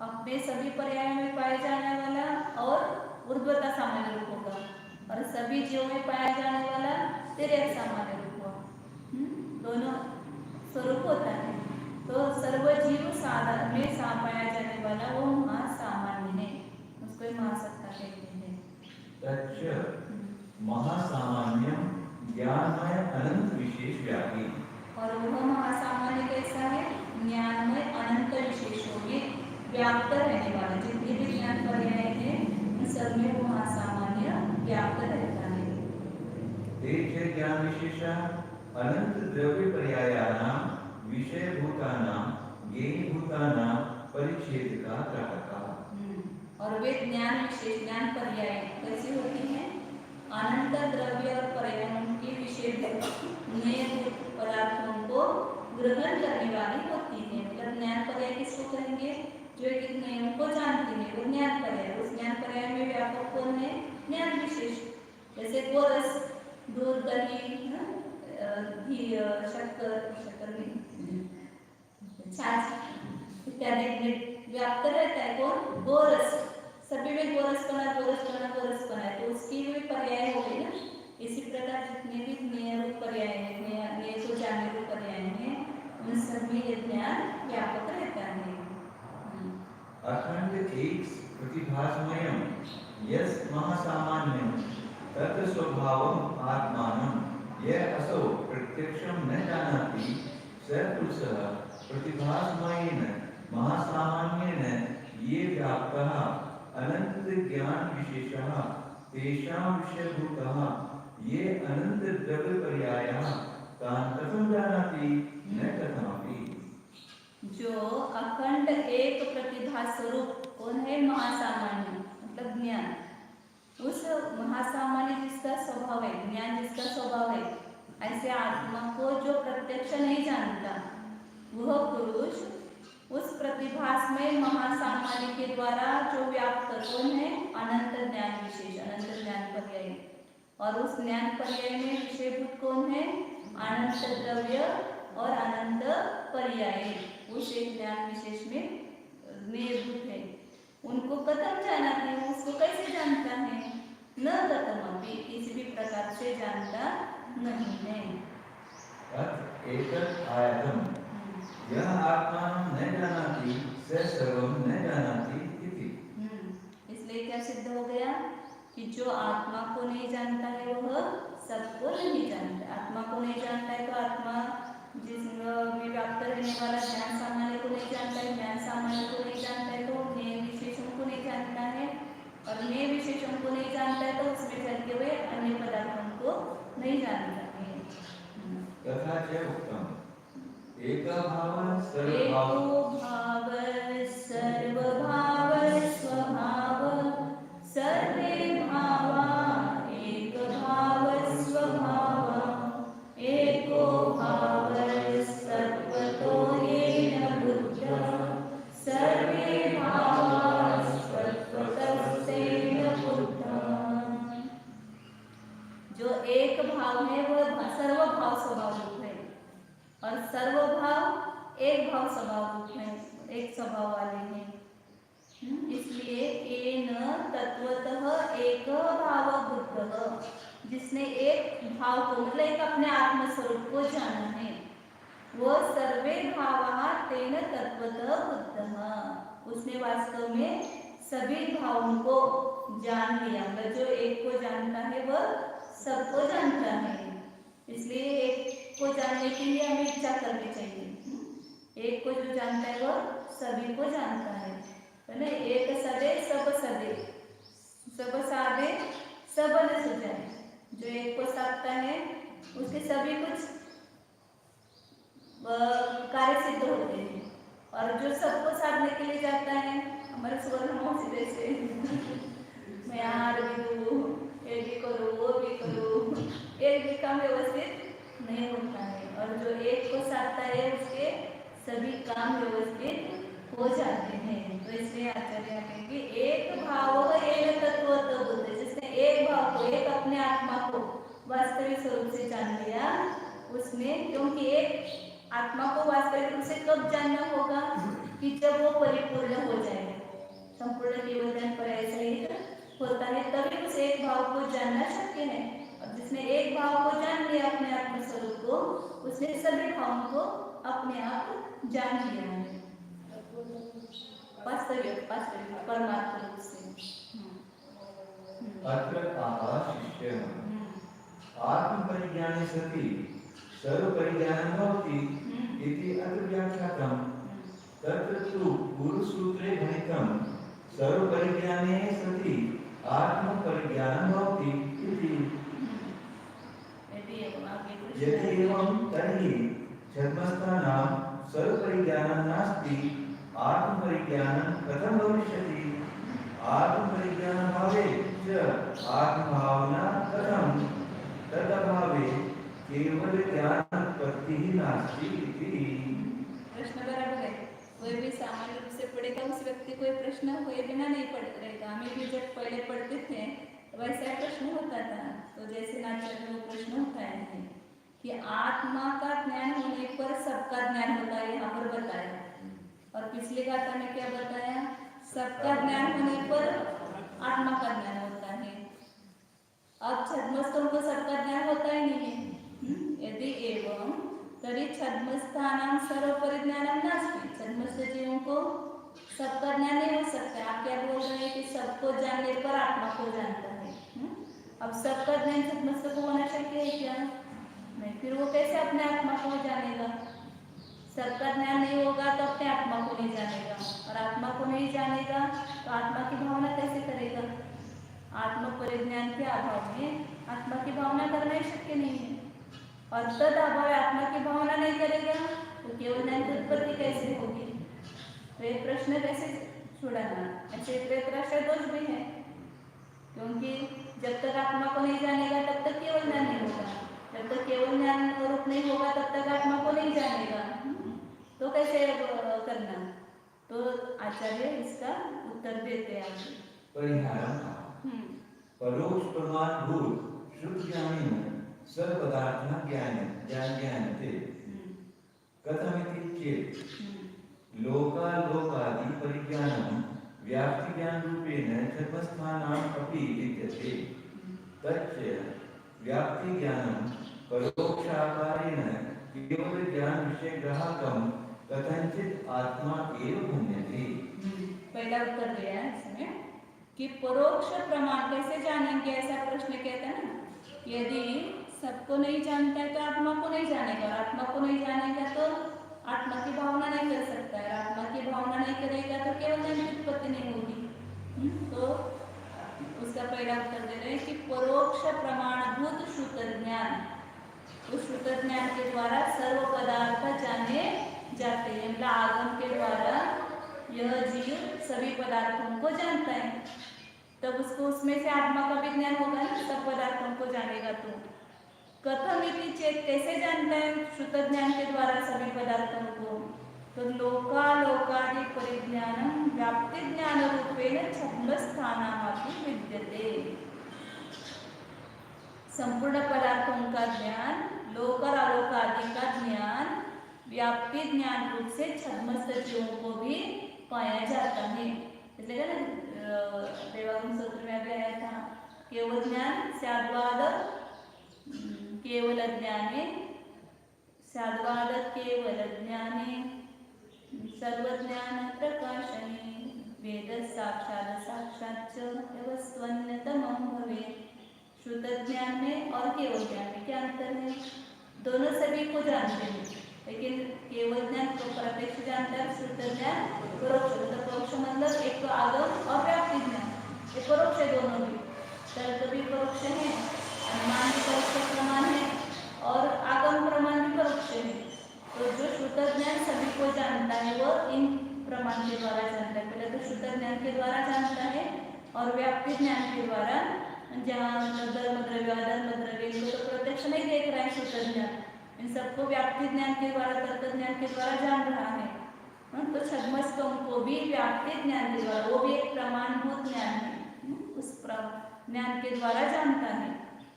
अपने सभी पर्यायों में पाया जाने वाला, और ऊर्ध्वता सामान्य रूप होगा, और सभी जीवों में पाया जाने वाला तिर्यक सामान्य रूप होगा। दोनों स्वरूप होता है। तो सर्वजीव साधारण में पाया जाने वाला वो महासामान्य है, उसको महासत्ता कहते हैं। तच्च महासामान्यं ज्ञानमय अनंत विशेष व्यापी। और वह महासामान्य कैसा है? ज्ञानमय अनंत विशेषों में व्याप्त रहने वाला, जितने भी ज्ञान पर्याय है उन सब में वो महासामान्य व्याप्त रहता है। तेज ज्ञान विशेषा अनंत द्रव्य पर्यायानां विषयभूतानां ज्ञेयभूतानां परिच्छेदिका ग्राहका। और वे ज्ञान विशेष ज्ञान पर्याय कैसी होती हैं? अनंत द्रव्य और पर्यायों के विषय पदार्थों को ग्रहण करने वाली होती है। मतलब ज्ञान पर्याय किसको कहेंगे? जो एक नियम को जानती है वो ज्ञान पर्याय। उस ज्ञान पर्याय में व्यापक कौन है? ज्ञान विशेष। जैसे गोरस, दूध, दही, घी, शक्कर छाछ इत्यादि व्याप्त रहता है। कौन? गोरस। सभी में गोरस बना है, तो उसकी भी पर्याय हो गई ना। इसी प्रकार जितने भी ज्ञेय पर्याय हैं, ज्ञेय को जानने रूप पर्याय हैं, उन सब में ये ज्ञान व्यापक रहता है। अखंड एक प्रतिभासमयं यस् महासामान्यं तत् स्वभावम् आत्मानं यः असौ प्रत्यक्षं न जानाति स पुरुषः प्रतिभासमयेन महासामान्येन ये व्याप्तः अनंत ज्ञान विशेषः तेषां विषयभूतः ये अनंत द्रव्य पर्यायः तान् कथं जानाति न कथमपि। जो अखंड एक प्रतिभा स्वरूप कौन है? महासामान्य, मतलब ज्ञान। उस महासामान्य जिसका स्वभाव है, ज्ञान जिसका स्वभाव है, ऐसे आत्मा को जो प्रत्यक्ष नहीं जानता, वह पुरुष उस प्रतिभास में महासामान्य के द्वारा जो व्याप्त कौन है? अनंत ज्ञान विशेष, अनंत ज्ञान पर्याय। और उस ज्ञान पर्याय में विषयभूत कौन है? अनंत द्रव्य और अनंत पर्याय। उस एक ज्ञान विशेष में ज्ञेयभूत है। उनको कथम जानाति, उसको कैसे जानता है? न कथमपि, किसी भी प्रकार से जानता नहीं है। तत् एतत् आयतम, यह आत्मानं न जानाति स सर्वं न जानाति इति। इसलिए क्या सिद्ध हो गया कि जो आत्मा को नहीं जानता है वह सबको नहीं जानता। आत्मा को नहीं जानता है तो आत्मा जिसमें व्याप्त रहने वाला ज्ञान सामान्य को नहीं जानता है, ज्ञान सामान्य को नहीं जानता है तो ज्ञेय विशेषण को नहीं जानता है, और ज्ञेय विशेषण को नहीं जानता है तो उसमें चलते हुए अन्य पदार्थों को नहीं जानता है। तथा च उक्तम् एकभावः सर्वभाव स्वभाव सर्वे भावा एकभाव स्वभाव एको भाव सत्वतो येन बुद्धः सर्वे भावा सत्वतस्तेन बुद्धः। जो एक भाव है वह सर्वभाव स्वभाव रूप है, और सर्वभाव एक भाव स्वभाव रूप है, एक स्वभाव वाले हैं। इसलिए येन तत्वतः एक भाव बुद्धः, जिसने एक भाव को मतलब एक अपने आत्म स्वरूप को जाना है, वह सर्वे भावः तेन तत्वतः बुद्धः, उसने वास्तव में सभी भावों को जान लिया। मतलब जो एक को जानता है वह सबको जानता है। इसलिए एक को जानने के लिए हमें इच्छा करनी चाहिए। एक को जो जानता है वह सभी को जानता है ना। एक सदे सब सदे, सब साधे सब न सुझाए। जो एक को साधता है उसके सभी कुछ कार्य सिद्ध होते हैं, और जो सबको साधने के लिए जाता है, हमारे सुवर्ण मौसी जैसे मैं यहाँ भी दूँ, ये भी करूँ, वो भी करूँ, एक भी काम व्यवस्थित नहीं होता है। और जो एक को साधता है उसके सभी काम व्यवस्थित हो जाते हैं। तो इसलिए आचार्य कहेंगे एक भाव एक तत्वतः बुद्धि, जिसने एक भाव को, एक अपने आत्मा को वास्तविक स्वरूप से जान लिया उसने, क्योंकि एक आत्मा को वास्तविक रूप से कब जानना होगा कि जब वो परिपूर्ण हो जाए, संपूर्ण केवल ज्ञान पर्याय सहित होता है, तभी उस एक भाव को जानना शक्य है। और जिसने एक भाव को जान लिया अपने आत्म स्वरूप को, उसने सभी भावों को अपने आप जान लिया है वास्तविक परमात्मा रूप से। अत्र आशिष्यः आत्मपरिज्ञाने सति सर्वपरिज्ञानं भवति इति अत्र व्याख्यातम्। तत्र तु गुरुसूत्रे भणितं सर्वपरिज्ञाने सति आत्मपरिज्ञानं भवति इति। यदि एवं तर्हि छद्मस्थानां सर्वपरिज्ञानं नास्ति, आत्मपरिज्ञानं कथं भविष्यति? आत्मपरिज्ञानभावे च आत्मभावना कथं? तदभावे केवल ज्ञानोत्पत्तिः नास्ति इति। प्रश्न बराबर है। कोई भी सामान्य रूप से पढ़ेगा उस व्यक्ति को प्रश्न हुए बिना नहीं पढ़ता रहेगा। हमें भी जब पहले पढ़ते थे वैसा प्रश्न होता था। तो जैसे नाचार्य वो प्रश्न उठाए हैं कि आत्मा का ज्ञान होने पर सबका ज्ञान होता है, यहाँ पर बताया। और पिछले गाथा में क्या बताया? सबका ज्ञान होने पर आत्मा का ज्ञान होता है। अब छद्मस्थों को सबका ज्ञान होता ही नहीं है। यदि एवं तरी छद्मस्थानां सर्वपरिज्ञानं नास्ति, छद्मस्थ जीवों को सबका ज्ञान नहीं हो सकता। आप क्या बोल रहे हैं कि सबको जानने पर आत्मा को जानता है। अब सबका ज्ञान छद्मस्थ को होना शक्य है क्या? नहीं। फिर वो कैसे अपने आत्मा को जानेगा? सबका ज्ञान नहीं होगा तो अपने आत्मा को नहीं जानेगा, और आत्मा को नहीं जानेगा तो आत्मा की भावना कैसे करेगा? आत्म परिज्ञान के अभाव में आत्मा की भावना करना ही शक्य नहीं है। और तद अभाव आत्मा की भावना नहीं करेगा तो केवल ज्ञान की उत्पत्ति कैसे होगी? तो ये प्रश्न कैसे छुड़ाना? ऐसे प्रेतराश्रय दोष भी है, क्योंकि जब तक आत्मा को नहीं जानेगा तब तक केवल ज्ञान नहीं होगा। जब तक केवल ज्ञान रूप नहीं होगा तब तक आत्मा को नहीं जानेगा। तो कैसे करना? तो आचार्य इसका उत्तर देते हैं आगे। परिहारः परोक्ष प्रमाणभूत शुद्ध ज्ञानेन सर्वपदार्थाः ज्ञायन्ते। कथमिति चेत् लोकालोकादि परिज्ञानं व्याप्ति ज्ञान रूपेण छद्मस्थानाम् अपि विद्यते तच्च व्याप्ति ज्ञानं परोक्षाकारेण केवल ज्ञान विषय ग्राहकम कथंचित आत्मा एव भूम्यते। पहला उत्तर दिया है इसमें कि परोक्ष प्रमाण कैसे जानेंगे, ऐसा प्रश्न कहता है ना। यदि सबको नहीं जानता है तो आत्मा को नहीं जानेगा, और आत्मा को नहीं जानेगा तो आत्मा की भावना नहीं कर सकता है, आत्मा की भावना नहीं करेगा तो केवल ज्ञान की उत्पत्ति नहीं होगी। तो उसका पहला उत्तर दे रहे हैं कि परोक्ष प्रमाणभूत श्रुत ज्ञान, उस श्रुत ज्ञान के द्वारा सर्व पदार्थ जाने जाते हैं। मतलब आगम के द्वारा यह जीव सभी पदार्थों को जानता है, तब उसको उसमें से आत्मा का भी ज्ञान होगा ना, सब पदार्थों को जानेगा। तो कथम इति चेत, कैसे जानता है श्रुत ज्ञान के द्वारा सभी पदार्थों को, तो लोकालोकादि परिज्ञानम व्याप्ति ज्ञान रूपेण छद्मस्थानामपि विद्यते। संपूर्ण पदार्थों का ज्ञान, लोक और आलोक आदि का ज्ञान व्याप्ति ज्ञान रूप से छद्मस्थ जीवों को भी पाया जाता है। इसलिए ना देवागम सूत्र में भी आया था, केवल ज्ञान स्याद्वाद केवल ज्ञाने, स्याद्वाद केवल ज्ञाने सर्वज्ञान प्रकाशने वेद साक्षात् साक्षात् च वस्त्वन्यतमं भवेत्। श्रुत ज्ञान में और केवल ज्ञान में क्या अंतर है? दोनों सभी को जानते हैं, लेकिन केवल ज्ञान को प्रत्यक्ष जानता है, श्रुत ज्ञान परोक्ष। परोक्ष मतलब एक तो आगम और व्याप्ति ज्ञान, ये परोक्ष है दोनों भी। तर्क भी परोक्ष है, अनुमान भी परोक्ष प्रमाण है, और आगम प्रमाण भी परोक्ष है। तो जो श्रुत ज्ञान सभी को जानता है वो इन प्रमाण के द्वारा जानता है। पहले तो श्रुत ज्ञान के द्वारा जानता है, और व्याप्ति ज्ञान के द्वारा, जहाँ धर्म द्रव्य अधर्म द्रव्य इनको तो प्रत्यक्ष नहीं देख रहा है श्रुत ज्ञान, इन सबको व्याप्ति ज्ञान के द्वारा, तर्क ज्ञान के द्वारा जान रहा है। तो छद्मस्थों को भी व्याप्ति ज्ञान के द्वारा, वो भी एक प्रमाणभूत ज्ञान है, उस ज्ञान के द्वारा जानता है।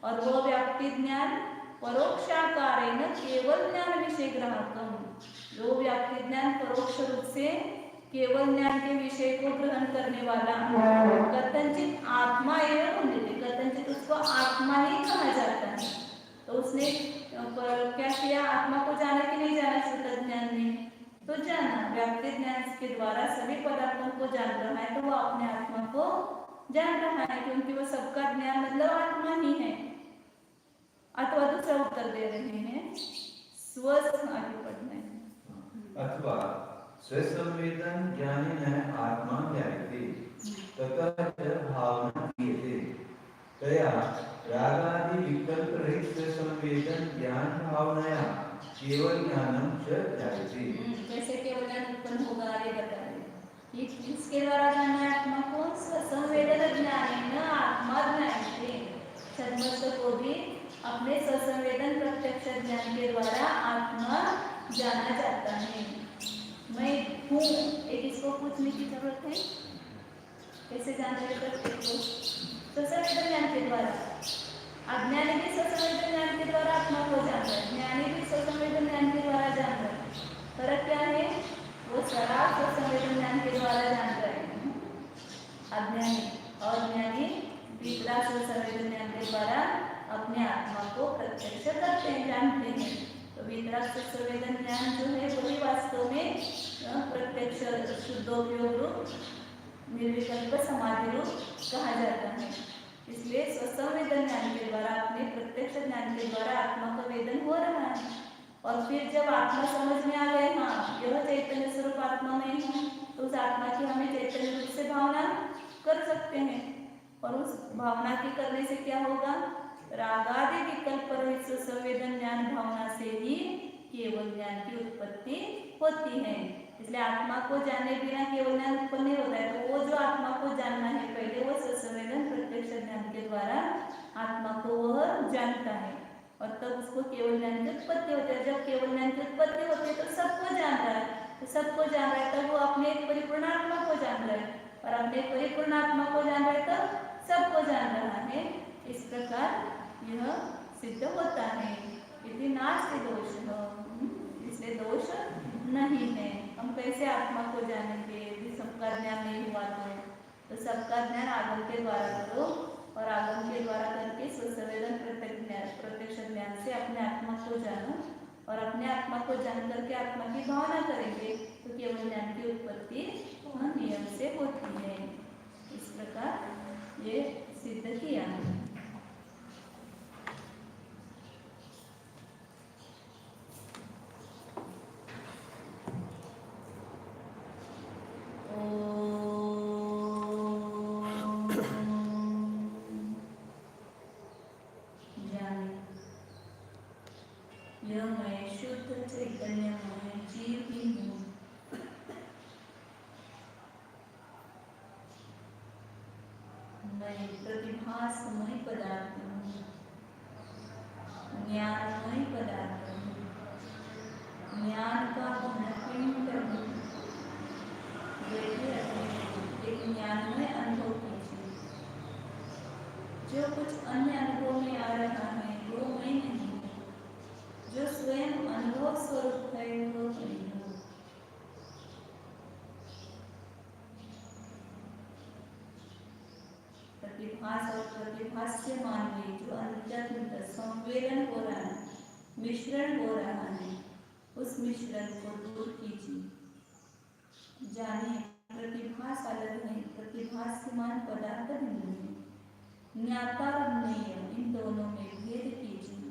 और वो व्याप्ति ज्ञान परोक्षाकारेण केवल ज्ञान विषय ग्राहकम, जो व्याप्ति ज्ञान परोक्ष रूप से केवल ज्ञान के विषय को ग्रहण करने वाला कथंचित आत्मा एवं होते, कथंचित उसको आत्मा ही कहा जाता है। तो उसने क्या किया, आत्मा को जाना कि नहीं जाना श्रुत ज्ञान में? तो जाना, व्याप्ति ज्ञान के द्वारा सभी पदार्थों को जान रहा है, तो वो अपने आत्मा को जान रहा है, क्योंकि वो सबका ज्ञान मतलब आत्मा ही है। अथवा दूसरा उत्तर दे रहे हैं, स्वस्थ आगे बढ़ना है। अथवा स्वसंवेदन ज्ञानेन आत्मा ज्ञायते ततः च भावना क्रियते तया रागादि विकल्प रहित स्वसंवेदन ज्ञान भावनाया केवल ज्ञानम च जायते। कैसे केवल ज्ञान उत्पन्न होगा, आगे बता रहे। ये किसके द्वारा जानना है आत्मा को? स्वसंवेदन ज्ञानेन आत्मा ज्ञायते। छद्मस्थ को भी अपने स्वसंवेदन प्रत्यक्ष ज्ञान के द्वारा आत्मा जाना जाता है। मैं हूँ, एक इसको पूछने की जरूरत है, कैसे जान रहे प्रत्येक को? स्वसंवेदन ज्ञान के द्वारा। अज्ञानी भी स्वसंवेदन ज्ञान के द्वारा आत्मा को जान रहा है, ज्ञानी भी स्वसंवेदन ज्ञान के द्वारा जान रहा है। फर्क क्या है? वो सराग स्वसंवेदन ज्ञान के द्वारा जान रहे हैं अज्ञानी, और ज्ञानी वितरा स्वसंवेदन ज्ञान के द्वारा अपने आत्मा को प्रत्यक्ष करते हैं, जानते हैं। तो वितराग स्वसंवेदन ज्ञान जो है वही वास्तव में प्रत्यक्ष शुद्धोपयोग रूप निर्विकल्प समाधि रूप कहा जाता है। इसलिए स्वसंवेदन ज्ञान के द्वारा, अपने प्रत्यक्ष ज्ञान के द्वारा आत्मा का वेदन हो रहा है। और फिर जब आत्मा समझ में आ गए, हाँ यह चैतन्य स्वरूप आत्मा में है, तो उस आत्मा की हमें चैतन्य रूप से भावना कर सकते हैं। और उस भावना की करने से क्या होगा? रागादि विकल्प रहित स्वसंवेदन ज्ञान भावना से ही केवल ज्ञान की उत्पत्ति होती है। इसलिए आत्मा को जाने बिना केवल ज्ञान उत्पन्न नहीं होता है। तो वो जो आत्मा को जानना है, पहले वो स्वसंवेदन प्रत्यक्ष ज्ञान के द्वारा आत्मा को वह जानता है, और तब उसको केवल ज्ञान की उत्पत्ति होती है। जब केवल ज्ञान की उत्पत्ति होती है तो सबको जान रहा है, तो सबको जान रहा है, तब वो अपने एक परिपूर्ण आत्मा को जान रहा है, और अपने परिपूर्ण आत्मा को जान रहा है तब सबको जान रहा है। इस प्रकार यह सिद्ध होता है। यदि नास्ति दोष, इसलिए दोष नहीं है। हम कैसे आत्मा को जानेंगे यदि सबका ज्ञान नहीं हुआ तो? तो सबका ज्ञान आगम के द्वारा करो और आगम के द्वारा करके स्वसंवेदन प्रत्यक्ष ज्ञान से अपने आत्मा को जानो और अपने आत्मा को जान करके आत्मा की भावना करेंगे तो केवल ज्ञान की उत्पत्ति नियम से होती है। इस प्रकार ये सिद्ध किया। यह मैं शुद्ध चैतन्यमय जीव ही हूँ। मैं प्रतिभासमय पदार्थ हूँ, ज्ञानमय पदार्थ हूँ, ज्ञान का घनपिंड हूँ। एक ज्ञानमय अनुभव कीजिए। जो कुछ अन्य अनुभव में आ रहा है वो मैं नहीं हूँ। जो स्वयं अनुभव स्वरूप है वो मैं हूँ। प्रतिभास और प्रतिभास्यमान में जो अंतर्निहित संवेदन हो रहा है, मिश्रण हो रहा है, उस मिश्रण को दूर कीजिए। जानिए प्रतिभास अलग है, प्रतिभास्यमान पदार्थ भिन्न है। ज्ञाता और ज्ञेय इन दोनों में भेद कीजिए।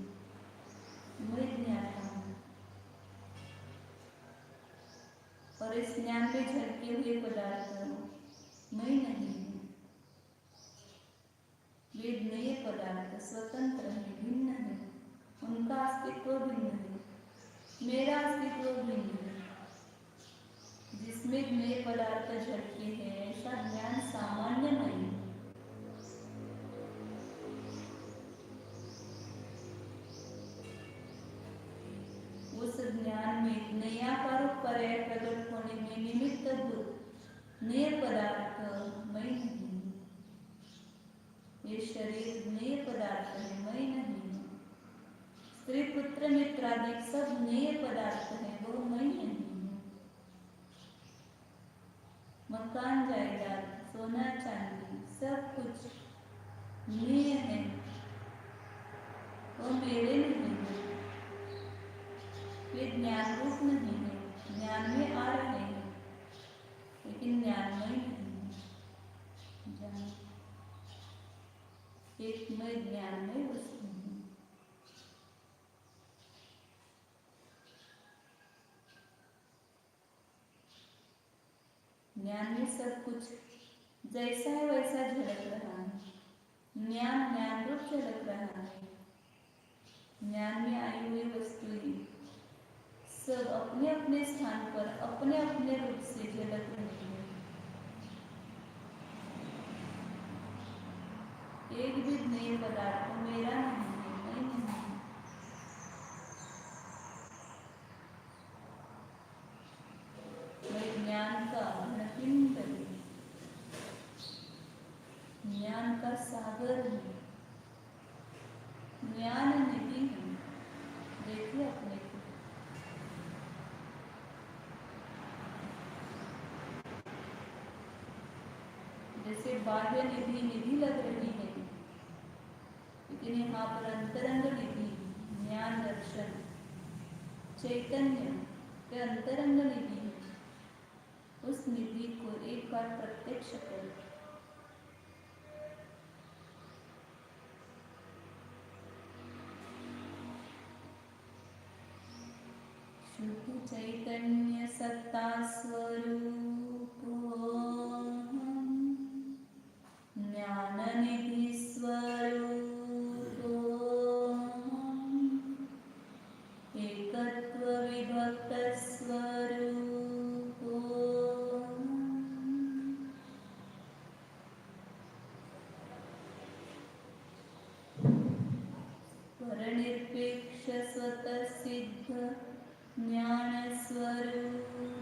मैं ज्ञाता हूँ और इस ज्ञान में झलके हुए पदार्थ मैं नहीं हूँ। वे ज्ञेय पदार्थ स्वतंत्र है, भिन्न है, उनका अस्तित्व भिन्न है, मेरा अस्तित्व भिन्न है। जिसमें ज्ञेय पदार्थ झलके हैं ऐसा ज्ञान सामान्य नहीं है। उस ज्ञान में ज्ञेयाकार पर्याय प्रकट होने में निमित्तभूत ज्ञेय पदार्थ मैं नहीं हूँ। ये शरीर ज्ञेय पदार्थ है, मैं नहीं हूँ। स्त्री पुत्र मित्रादि सब ज्ञेय पदार्थ है, वो मैं नहीं हूँ। मकान जायदाद सोना चांदी सब कुछ ज्ञेय है, वो मेरे नहीं है। वे ज्ञान रूप नहीं है, ज्ञान में आ रहे हैं लेकिन ज्ञान में नहीं है। एक मैं ज्ञान में वस्तु हूँ। ज्ञान में सब कुछ जैसा है वैसा झलक रहा है। ज्ञान ज्ञान रूप झलक रहा है। ज्ञान में आई हुई वस्तुएं सब अपने अपने स्थान पर अपने अपने रूप से झलक रही है। एक भी ज्ञेय पदार्थ मेरा नहीं है, मैं नहीं हूँ। मैं ज्ञान का घनपिंड हूँ, ज्ञान का सागर हूँ, ज्ञान निधि हूँ। देखिए अपने को। जैसे बाह्य निधि निधि लग रही है, लेकिन यहाँ पर अंतरंग निधि ज्ञान दर्शन चैतन्य के अंतरंग निधि है। उस निधि को एक बार प्रत्यक्ष करो। शुद्ध चैतन्य सत्ता स्वरूप ज्ञान निधि स्वरूप एकत्व विभक्त स्वरूप परनिरपेक्ष स्वतः सिद्ध ज्ञान स्वरूप